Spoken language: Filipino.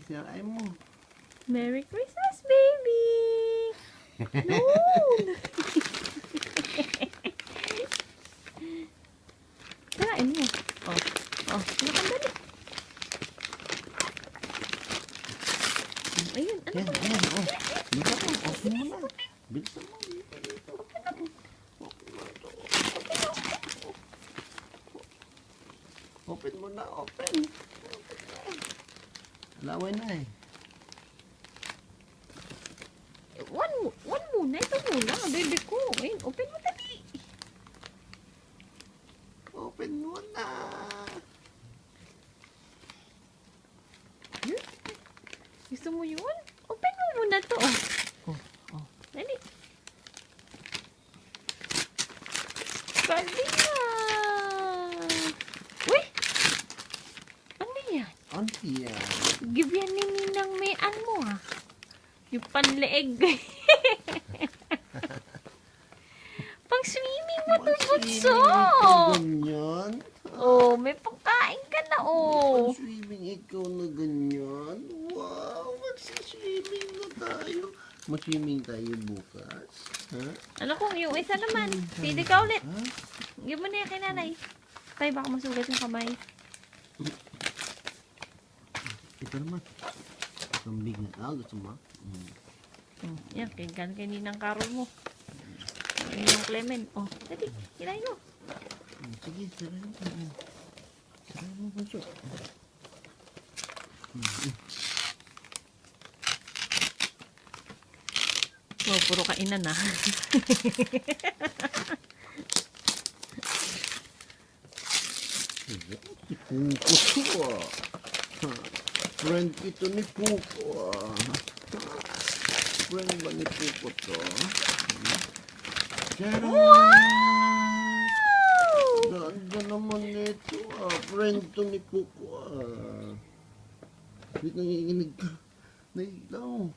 sirain mo. Merry Christmas, baby! No! Sirain mo. Oh, oh, nakandali. Ayun, ano Yan, ba? yan, oh. Bilisan mo, open mo na. Bilisan mo, dito. Open mo na, open. Laway na eh. One muna. Ito muna. Baby ko. Ayun, open mo dali. Open mo na. Yun. Gusto mo yun? Open mo muna to. Oh, oh. Dali. Dali na. Uy! Ano yan? Ano yan? Give yan ni Ninang Mayan mo ha. Yung panleeg. Pang swimming mo to, Butso. Ganyan? Oh, may pangkain ka na, oh. Mag-swimming ikaw na ganyan? Wow, mag-swimming na tayo. Mag-swimming tayo bukas. Ha? Ano kung yung isa naman? Pili ka ulit. Ha? Give mo na yan kay nanay. Tay, baka masugat yung kamay. Ito naman. Itong bigat. Gusto mo? Yan, kay Ninang Carol mo. Ninang Clement. Oh, dali, kinain mo. Sige, saray mo. Saray mo, Bunso. Oh, puro kainan na. Si Puko to ah. Friend ito ni Puko ah. Friend ba ni Puko to? Wow! Ganda naman nito ah. Friend to ni Puko ah. Wait, nanginginig ka. Nailaw.